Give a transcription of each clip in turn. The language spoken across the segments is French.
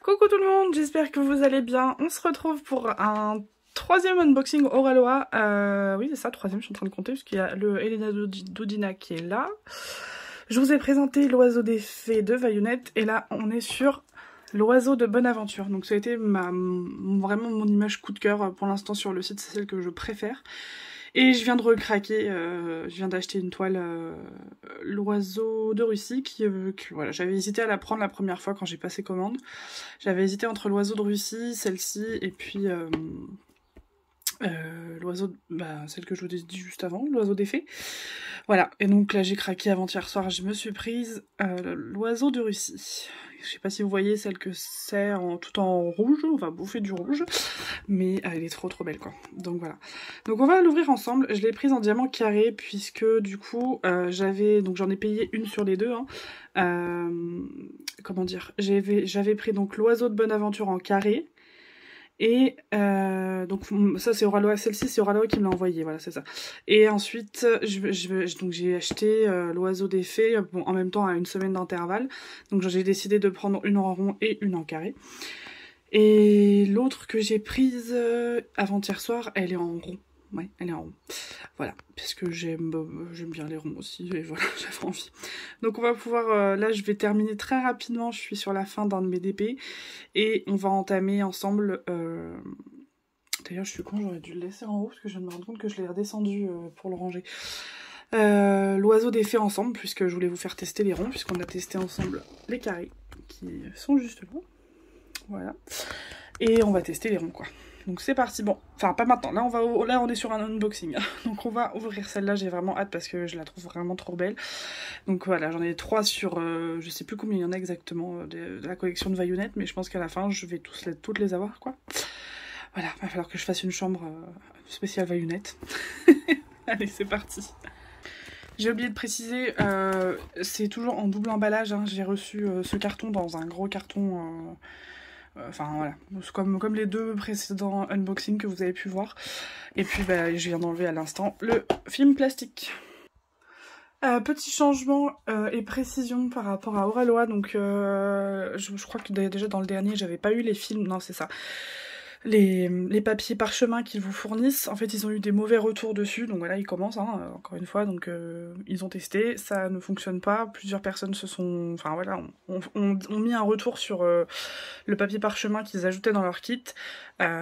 Coucou tout le monde, j'espère que vous allez bien. On se retrouve pour un troisième unboxing Oraloa. Oui c'est ça, troisième, je suis en train de compter parce qu'il y a le Elena Dodina qui est là. Je vous ai présenté l'oiseau des fées de Vayunette et là on est sur l'oiseau de Bonaventure. Donc ça a été vraiment mon image coup de cœur pour l'instant sur le site, c'est celle que je préfère. Et je viens de recraquer, je viens d'acheter une toile l'oiseau de Russie que voilà, j'avais hésité à la prendre la première fois quand j'ai passé commande. J'avais hésité entre l'oiseau de Russie, celle-ci, et puis l'oiseau, celle que je vous ai dit juste avant, l'oiseau des fées. Voilà, et donc là j'ai craqué avant-hier soir, je me suis prise l'oiseau de Russie. Je sais pas si vous voyez celle que c'est tout en rouge, on va bouffer du rouge, mais elle est trop belle quoi. Donc voilà. Donc on va l'ouvrir ensemble, je l'ai prise en diamant carré puisque du coup j'en ai payé une sur les deux. Comment dire, j'avais pris donc l'oiseau de Bonaventure en carré. Et donc ça c'est Oraloa, celle-ci c'est Oraloa qui me l'a envoyé, voilà c'est ça. Et ensuite donc j'ai acheté l'oiseau des fées en même temps à une semaine d'intervalle. Donc j'ai décidé de prendre une en rond et une en carré. Et l'autre que j'ai prise avant-hier soir, elle est en rond. Ouais, elle est en rond. Voilà, parce que j'aime bien les ronds aussi, et voilà, j'avais envie. Donc on va pouvoir, là je vais terminer très rapidement, je suis sur la fin d'un de mes DP, et on va entamer ensemble, d'ailleurs je suis con, j'aurais dû le laisser en haut, parce que je viens de me rendre compte que je l'ai redescendu pour le ranger. L'oiseau des fées ensemble, puisque je voulais vous faire tester les ronds, puisqu'on a testé ensemble les carrés, qui sont juste là. Voilà. Et on va tester les ronds quoi. Donc c'est parti, bon, enfin pas maintenant, là on est sur un unboxing, donc on va ouvrir celle-là, j'ai vraiment hâte parce que je la trouve vraiment trop belle. Donc voilà, j'en ai 3 sur, je sais plus combien il y en a exactement de la collection de Vayunette, mais je pense qu'à la fin je vais toutes les avoir quoi. Voilà, va falloir que je fasse une chambre spéciale Vayunette. Allez, c'est parti. J'ai oublié de préciser, c'est toujours en double emballage, hein. J'ai reçu ce carton dans un gros carton... Enfin voilà, comme les deux précédents unboxings que vous avez pu voir. Et puis je viens d'enlever à l'instant le film plastique. Petit changement et précision par rapport à Oraloa. Donc je crois que déjà dans le dernier j'avais pas eu les films, non c'est ça. Les papiers parchemin qu'ils vous fournissent, en fait ils ont eu des mauvais retours dessus, donc voilà ils commencent encore une fois, donc ils ont testé, ça ne fonctionne pas, plusieurs personnes se sont, enfin voilà, ont mis un retour sur le papier parchemin qu'ils ajoutaient dans leur kit,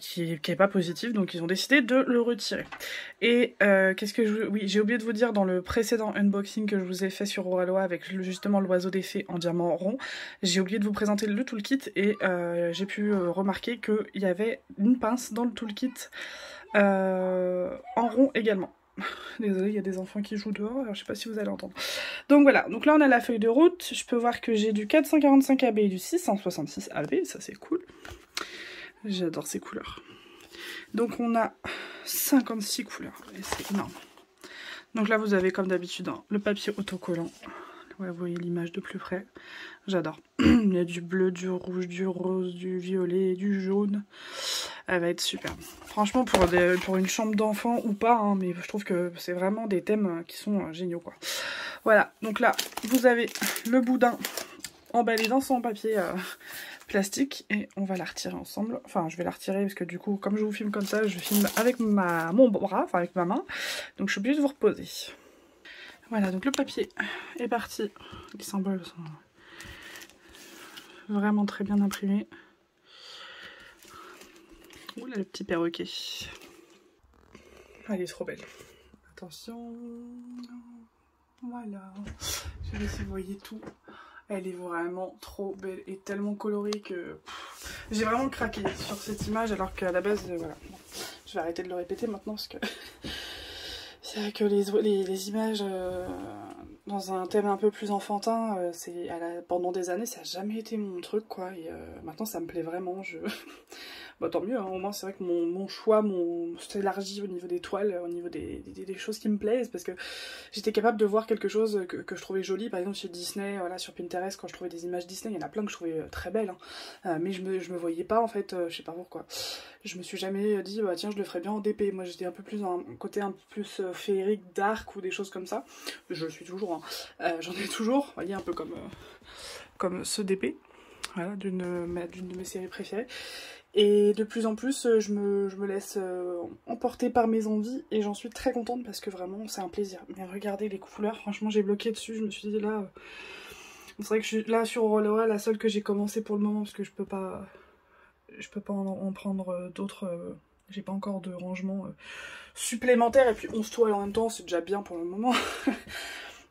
qui est pas positif, donc ils ont décidé de le retirer. Et oui, j'ai oublié de vous dire dans le précédent unboxing que je vous ai fait sur Oraloa avec justement l'oiseau des fées en diamant rond, j'ai oublié de vous présenter le toolkit et j'ai pu remarquer qu'il y avait une pince dans le toolkit en rond également. Désolée, il y a des enfants qui jouent dehors, alors je sais pas si vous allez entendre. Donc voilà, donc là on a la feuille de route, je peux voir que j'ai du 445 AB et du 666 AB, ça c'est cool. J'adore ces couleurs. Donc on a 56 couleurs, et c'est énorme. Donc là vous avez comme d'habitude le papier autocollant. Ouais, vous voyez l'image de plus près. J'adore. Il y a du bleu, du rouge, du rose, du violet, du jaune. Elle va être superbe. Franchement, pour une chambre d'enfant ou pas, hein, mais je trouve que c'est vraiment des thèmes qui sont géniaux, quoi. Voilà, donc là, vous avez le boudin emballé dans son papier plastique et on va la retirer ensemble. Enfin, je vais la retirer parce que du coup, comme je vous filme comme ça, je filme avec mon bras, enfin avec ma main. Donc je suis obligée de vous reposer. Voilà, donc le papier est parti. Les symboles sont vraiment très bien imprimés. Oula, le petit perroquet. Elle est trop belle. Attention. Voilà. Je vais essayer de vous voyez tout. Elle est vraiment trop belle et tellement colorée que j'ai vraiment craqué sur cette image alors qu'à la base, voilà. Bon, je vais arrêter de le répéter maintenant parce que c'est vrai que les images dans un thème un peu plus enfantin, pendant des années ça n'a jamais été mon truc quoi, et maintenant ça me plaît vraiment, Bah, tant mieux, hein, au moins c'est vrai que mon choix s'élargit au niveau des toiles, au niveau des choses qui me plaisent, parce que j'étais capable de voir quelque chose que je trouvais joli, par exemple chez Disney, voilà, sur Pinterest, quand je trouvais des images Disney, il y en a plein que je trouvais très belles, hein, mais je me voyais pas en fait, je sais pas pourquoi. Je me suis jamais dit, bah tiens je le ferais bien en DP, moi j'étais un peu plus dans un côté un peu plus féerique, dark ou des choses comme ça, je le suis toujours, hein. J'en ai toujours, vous voyez, un peu comme ce DP. voilà, d'une de mes séries préférées. Et de plus en plus, je me laisse emporter par mes envies et j'en suis très contente parce que vraiment, c'est un plaisir. Mais regardez les couleurs, franchement, j'ai bloqué dessus. Je me suis dit là, c'est vrai que je suis là sur Aurora, la seule que j'ai commencé pour le moment parce que je peux pas en prendre d'autres. J'ai pas encore de rangement supplémentaire et puis 11 toiles en même temps, c'est déjà bien pour le moment.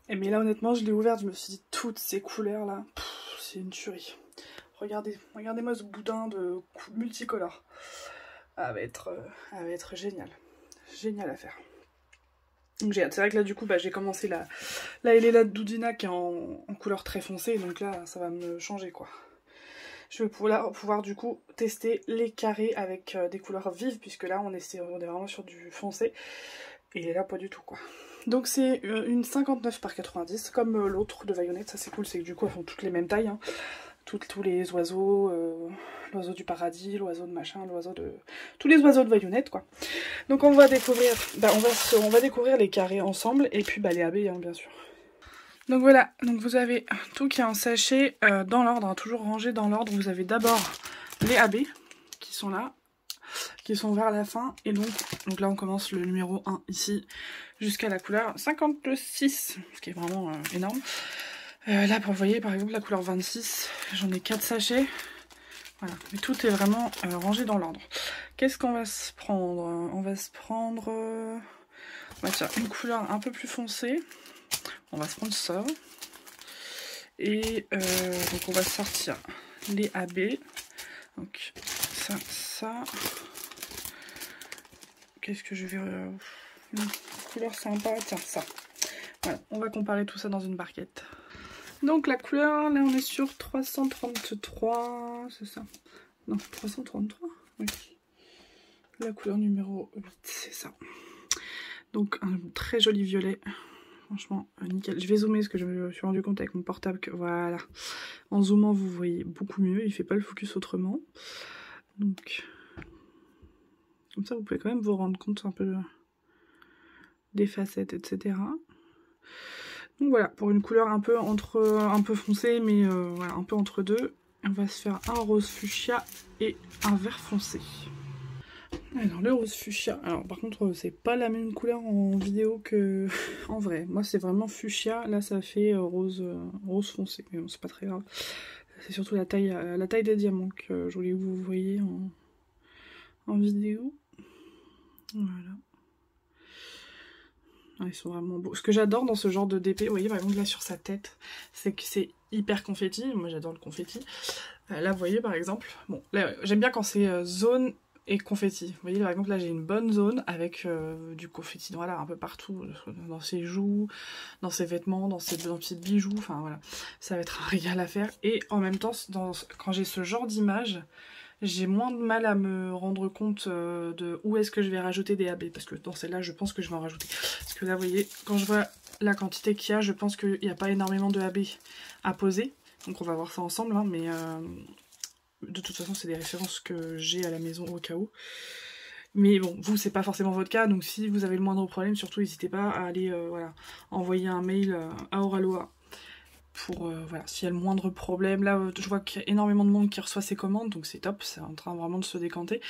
Et mais là, honnêtement, je l'ai ouverte, je me suis dit toutes ces couleurs là, c'est une tuerie. Regardez-moi ce boudin de multicolore. Elle va être génial. Génial à faire. Donc j'ai hâte. C'est vrai que là du coup j'ai commencé la Elena Doudina qui est en couleur très foncée, donc là ça va me changer quoi. Je vais pouvoir du coup tester les carrés avec des couleurs vives, puisque là on est vraiment sur du foncé. Et là pas du tout quoi. Donc c'est une 59 par 90 comme l'autre de Vionette. Ça c'est cool, c'est que du coup elles font toutes les mêmes tailles hein. Tous les oiseaux, l'oiseau du paradis, l'oiseau de machin, tous les oiseaux de Vionette quoi. Donc on va découvrir, on va découvrir les carrés ensemble et puis les AB hein, bien sûr. Donc voilà, donc vous avez tout qui est en sachet dans l'ordre, hein, toujours rangé dans l'ordre. Vous avez d'abord les AB qui sont là, qui sont vers la fin. Et donc là on commence le numéro 1 ici jusqu'à la couleur 56, ce qui est vraiment énorme. Là, vous voyez, par exemple, la couleur 26, j'en ai 4 sachets. Voilà, mais tout est vraiment rangé dans l'ordre. Qu'est-ce qu'on va se prendre? On va se prendre... on va faire une couleur un peu plus foncée. On va se prendre ça. Et donc, on va sortir les AB. Donc, ça. Qu'est-ce que je vais... une couleur sympa, tiens, ça. Voilà, on va comparer tout ça dans une barquette. Donc la couleur, là on est sur 333, c'est ça? Non, 333, oui. La couleur numéro 8, c'est ça. Donc un très joli violet, franchement nickel. Je vais zoomer parce que je me suis rendu compte avec mon portable que voilà, en zoomant vous voyez beaucoup mieux, il fait pas le focus autrement. Donc, comme ça vous pouvez quand même vous rendre compte un peu des facettes, etc. Donc voilà, pour une couleur un peu foncée, mais voilà, un peu entre deux. On va se faire un rose fuchsia et un vert foncé. Alors le rose fuchsia, alors par contre c'est pas la même couleur en vidéo que en vrai. Moi c'est vraiment fuchsia, là ça fait rose foncé, mais bon, c'est pas très grave. C'est surtout la taille des diamants que je voulais que vous voyez en vidéo. Voilà. Ah, ils sont vraiment beaux. Ce que j'adore dans ce genre de DP, vous voyez par exemple là sur sa tête, c'est que c'est hyper confetti. Moi j'adore le confetti. Là vous voyez par exemple, bon là j'aime bien quand c'est zone et confetti. Vous voyez par exemple là j'ai une bonne zone avec du confetti voilà, un peu partout, dans ses joues, dans ses vêtements, dans ses petits bijoux, enfin voilà. Ça va être un régal à faire. Et en même temps, quand j'ai ce genre d'image, j'ai moins de mal à me rendre compte de où est-ce que je vais rajouter des AB. Parce que dans celle-là, je pense que je vais en rajouter. Parce que là, vous voyez, quand je vois la quantité qu'il y a, je pense qu'il n'y a pas énormément de AB à poser. Donc on va voir ça ensemble. Hein, mais de toute façon, c'est des références que j'ai à la maison au cas où. Mais bon, vous, c'est pas forcément votre cas. Donc si vous avez le moindre problème, surtout n'hésitez pas à aller voilà, envoyer un mail à Oraloa. Pour voilà, s'il y a le moindre problème. Là je vois qu'il y a énormément de monde qui reçoit ces commandes, donc c'est top, c'est en train vraiment de se décanter.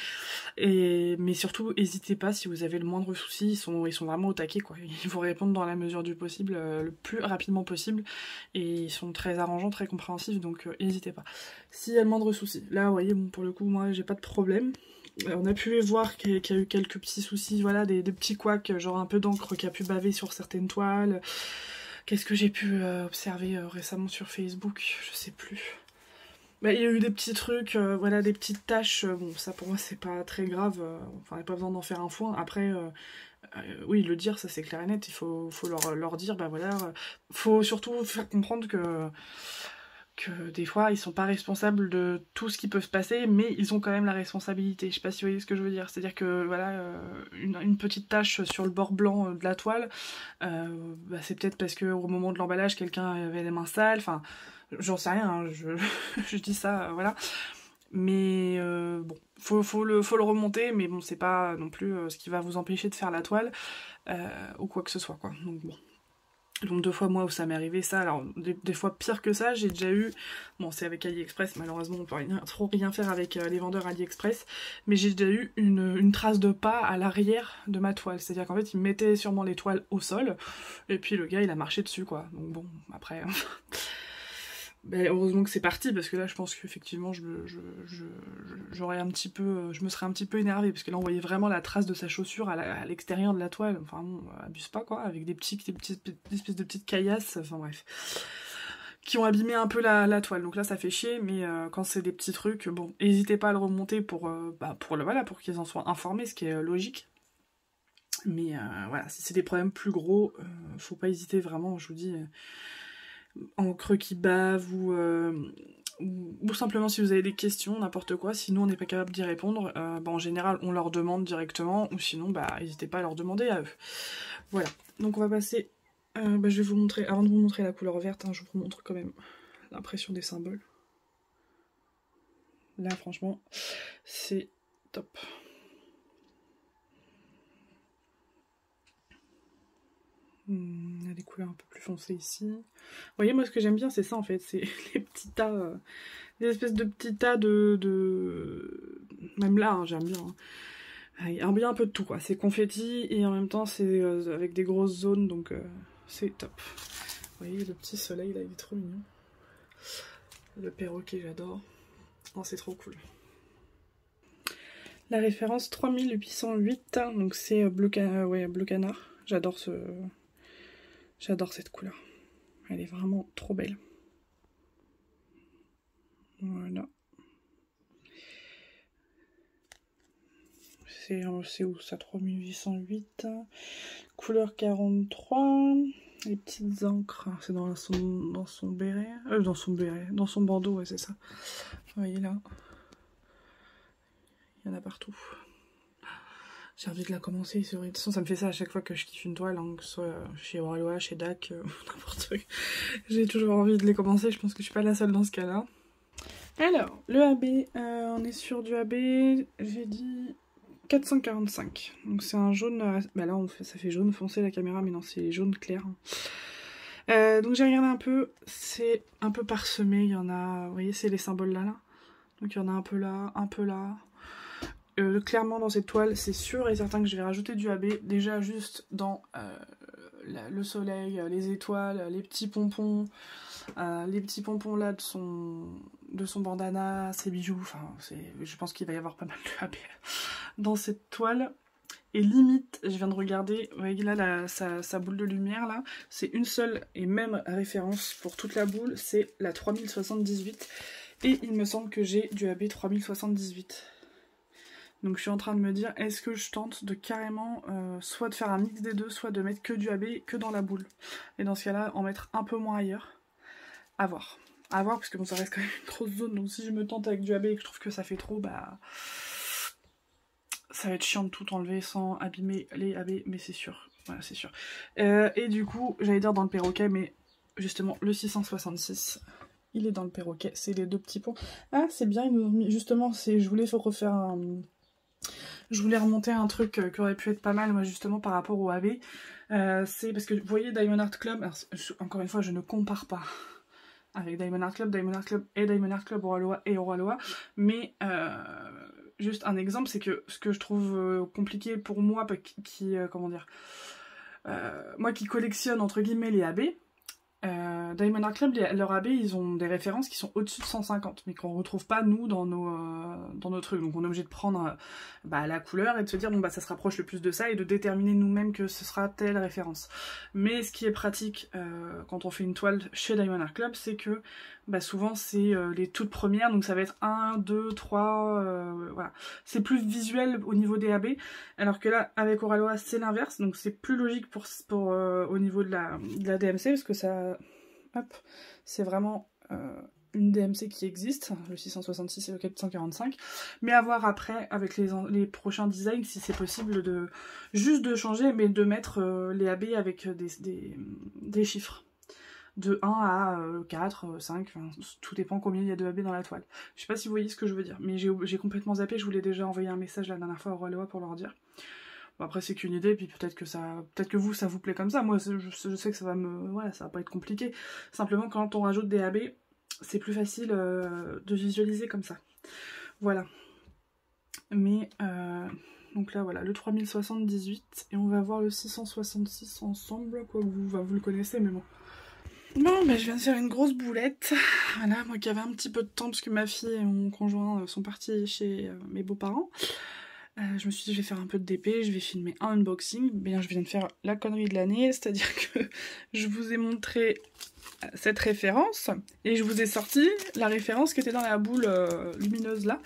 Mais surtout n'hésitez pas, si vous avez le moindre souci, ils sont vraiment au taquet quoi. Ils vous répondent dans la mesure du possible, le plus rapidement possible, et ils sont très arrangeants, très compréhensifs, donc n'hésitez pas. S'il y a le moindre souci, là vous voyez, bon, pour le coup moi j'ai pas de problème. On a pu voir qu'il y a eu quelques petits soucis, voilà, des petits couacs, genre un peu d'encre qui a pu baver sur certaines toiles. Qu'est-ce que j'ai pu observer récemment sur Facebook? Je sais plus. Il y a eu des petits trucs, voilà, des petites taches. Bon, ça pour moi c'est pas très grave. Enfin, il n'y a pas besoin d'en faire un foin. Après, oui, le dire, ça c'est clair et net. Il faut leur dire, bah voilà. Faut surtout faire comprendre que des fois ils sont pas responsables de tout ce qui peut se passer, mais ils ont quand même la responsabilité. Je sais pas si vous voyez ce que je veux dire, c'est à dire que voilà, une petite tache sur le bord blanc de la toile, c'est peut-être parce que au moment de l'emballage quelqu'un avait les mains sales, enfin j'en sais rien, hein, je dis ça, voilà, mais bon, faut le remonter, mais bon, c'est pas non plus ce qui va vous empêcher de faire la toile ou quoi que ce soit quoi, donc bon. Donc 2 fois moi où ça m'est arrivé ça, alors des fois pire que ça, j'ai déjà eu, bon c'est avec AliExpress, malheureusement on peut trop rien faire avec les vendeurs AliExpress, mais j'ai déjà eu une trace de pas à l'arrière de ma toile, c'est-à-dire qu'en fait il mettait sûrement les toiles au sol, et puis le gars il a marché dessus quoi, donc bon après... Ben, heureusement que c'est parti, parce que là je pense qu'effectivement j'aurais un petit peu, je me serais un petit peu énervée, parce que là on voyait vraiment la trace de sa chaussure à l'extérieur de la toile, enfin bon, abuse pas quoi, avec des espèces de petites caillasses, enfin bref, qui ont abîmé un peu la toile, donc là ça fait chier, mais quand c'est des petits trucs, bon, n'hésitez pas à le remonter pour qu'ils en soient informés, ce qui est logique. Mais voilà, si c'est des problèmes plus gros, faut pas hésiter vraiment, je vous dis... encre qui bave ou simplement si vous avez des questions, n'importe quoi, sinon on n'est pas capable d'y répondre, en général on leur demande directement, ou sinon n'hésitez pas à leur demander à eux. Voilà, donc on va passer, je vais vous montrer, avant de vous montrer la couleur verte, je vous montre quand même l'impression des symboles. Là franchement, c'est top. Il y a des couleurs un peu plus foncées ici. Vous voyez, moi ce que j'aime bien c'est ça en fait, c'est les petits tas, des espèces de petits tas même là j'aime bien. Il y a un peu de tout quoi, c'est confetti et en même temps c'est avec des grosses zones, donc c'est top. Vous voyez le petit soleil là, il est trop mignon. Le perroquet j'adore. Oh, c'est trop cool. La référence 3808, donc c'est bleu canard. J'adore cette couleur. Elle est vraiment trop belle. Voilà. C'est où ça? 3808. Couleur 43. Les petites encres. C'est dans son béret. Dans son bandeau, ouais, c'est ça. Vous voyez là. Il y en a partout. J'ai envie de la commencer. De toute façon, ça me fait ça à chaque fois que je kiffe une toile, que ce soit chez Oraloa, chez DAC, n'importe quoi. J'ai toujours envie de les commencer. Je pense que je suis pas la seule dans ce cas-là. Alors, le AB, on est sur du AB, j'ai dit 445. Donc c'est un jaune, là ça fait jaune foncé la caméra, mais non c'est jaune clair. Donc j'ai regardé un peu, c'est un peu parsemé, il y en a, vous voyez c'est les symboles là. Donc il y en a un peu là, un peu là. Clairement dans cette toile, c'est sûr et certain que je vais rajouter du AB, déjà juste dans le soleil, les étoiles, les petits pompons là de son bandana, ses bijoux, enfin je pense qu'il va y avoir pas mal de AB dans cette toile. Et limite, je viens de regarder, vous voyez là sa boule de lumière là, c'est une seule et même référence pour toute la boule, c'est la 3078. Et il me semble que j'ai du AB 3078. Donc je suis en train de me dire, est-ce que je tente de carrément, soit de faire un mix des deux, soit de mettre que du AB, que dans la boule. Et dans ce cas-là, en mettre un peu moins ailleurs. À voir. À voir, parce que bon, ça reste quand même une grosse zone, donc si je me tente avec du AB et que je trouve que ça fait trop, ça va être chiant de tout enlever sans abîmer les AB, mais c'est sûr. Voilà, c'est sûr. Et du coup, j'allais dire dans le perroquet, mais justement, le 666... il est dans le perroquet, c'est les deux petits ponts. Ah, c'est bien, ils nous ont mis... Justement, je voulais refaire un... Je voulais remonter un truc qui aurait pu être pas mal, moi, justement, par rapport au AB. C'est parce que, vous voyez, Diamond Art Club... Alors, encore une fois, je ne compare pas avec Diamond Art Club et Diamond Art Club Oraloa. Mais, juste un exemple, c'est que ce que je trouve compliqué pour moi, comment dire... moi qui collectionne, entre guillemets, les AB... Diamond Art Club, leurs AB, ils ont des références qui sont au-dessus de 150, mais qu'on retrouve pas nous dans nos trucs. Donc on est obligé de prendre la couleur et de se dire bon ça se rapproche le plus de ça et de déterminer nous-mêmes que ce sera telle référence. Mais ce qui est pratique quand on fait une toile chez Diamond Art Club, c'est que souvent c'est les toutes premières, donc ça va être 1, 2, 3, voilà. C'est plus visuel au niveau des AB, alors que là avec Oraloa c'est l'inverse, donc c'est plus logique pour au niveau de la DMC, parce que ça... Hop, c'est vraiment une DMC qui existe, le 666 et le 445, mais à voir après avec les prochains designs si c'est possible juste de changer, mais de mettre les AB avec des chiffres. De 1 à 4, 5, enfin, tout dépend combien il y a de AB dans la toile. Je sais pas si vous voyez ce que je veux dire, mais j'ai complètement zappé, je voulais déjà envoyer un message la dernière fois à Oraloa pour leur dire. Bon, après c'est qu'une idée, puis peut-être que vous ça vous plaît comme ça. Moi je sais que ça va ça va pas être compliqué. Simplement quand on rajoute des AB, c'est plus facile de visualiser comme ça. Voilà. Mais donc là voilà le 3078 et on va voir le 666 ensemble, quoi. Vous le connaissez, mais bon. Bon, bah, je viens de faire une grosse boulette. Voilà, moi qui avais un petit peu de temps parce que ma fille et mon conjoint sont partis chez mes beaux-parents. Je me suis dit je vais faire un peu de DP, je vais filmer un unboxing. Bien, je viens de faire la connerie de l'année, c'est-à-dire que je vous ai montré cette référence et je vous ai sorti la référence qui était dans la boule lumineuse là.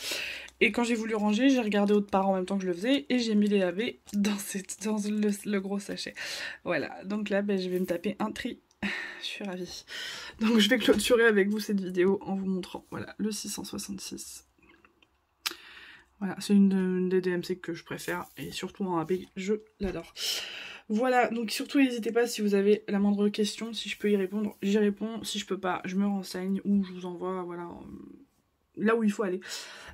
Et quand j'ai voulu ranger, j'ai regardé autre part en même temps que je le faisais et j'ai mis les AB dans le gros sachet. Voilà, donc là ben, je vais me taper un tri. Je suis ravie. Donc je vais clôturer avec vous cette vidéo en vous montrant voilà, le 666. Voilà, c'est une des DMC que je préfère, et surtout en AB, je l'adore. Voilà, donc surtout n'hésitez pas si vous avez la moindre question, si je peux y répondre, j'y réponds, si je peux pas, je me renseigne, ou je vous envoie, voilà, là où il faut aller.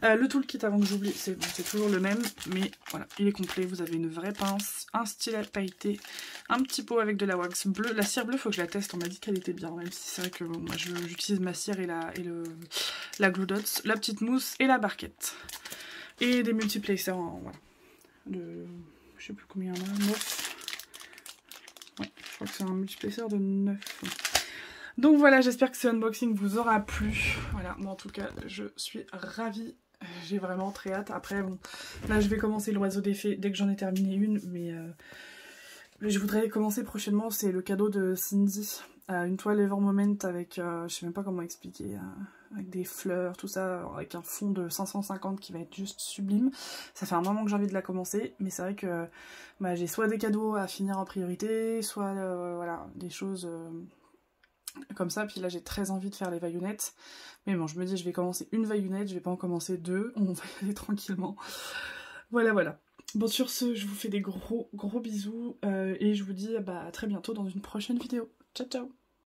Le toolkit, avant que j'oublie, c'est toujours le même, mais voilà, il est complet, vous avez une vraie pince, un stylet pailleté, un petit pot avec de la wax bleue. La cire bleue, faut que je la teste, on m'a dit qu'elle était bien, même si c'est vrai que bon, moi j'utilise ma cire et la Glue Dots, la petite mousse et la barquette. Et des multiplacers en, voilà, je sais plus combien il y en a, 9. Ouais, je crois que c'est un multiplacer de 9. Donc voilà, j'espère que ce unboxing vous aura plu. Voilà, moi en tout cas, je suis ravie. J'ai vraiment très hâte. Après, bon, là je vais commencer l'oiseau des fées dès que j'en ai terminé une, mais je voudrais commencer prochainement, c'est le cadeau de Cindy. Une toile Ever Moment avec, je sais même pas comment expliquer, avec des fleurs, tout ça, avec un fond de 550 qui va être juste sublime. Ça fait un moment que j'ai envie de la commencer, mais c'est vrai que bah, j'ai soit des cadeaux à finir en priorité, soit voilà, des choses comme ça. Puis là j'ai très envie de faire les vaillounettes, mais bon, je me dis je vais commencer une vaillounette, je vais pas en commencer deux, on va y aller tranquillement. Voilà, voilà. Bon, sur ce, je vous fais des gros bisous et je vous dis bah, à très bientôt dans une prochaine vidéo. Ciao, ciao!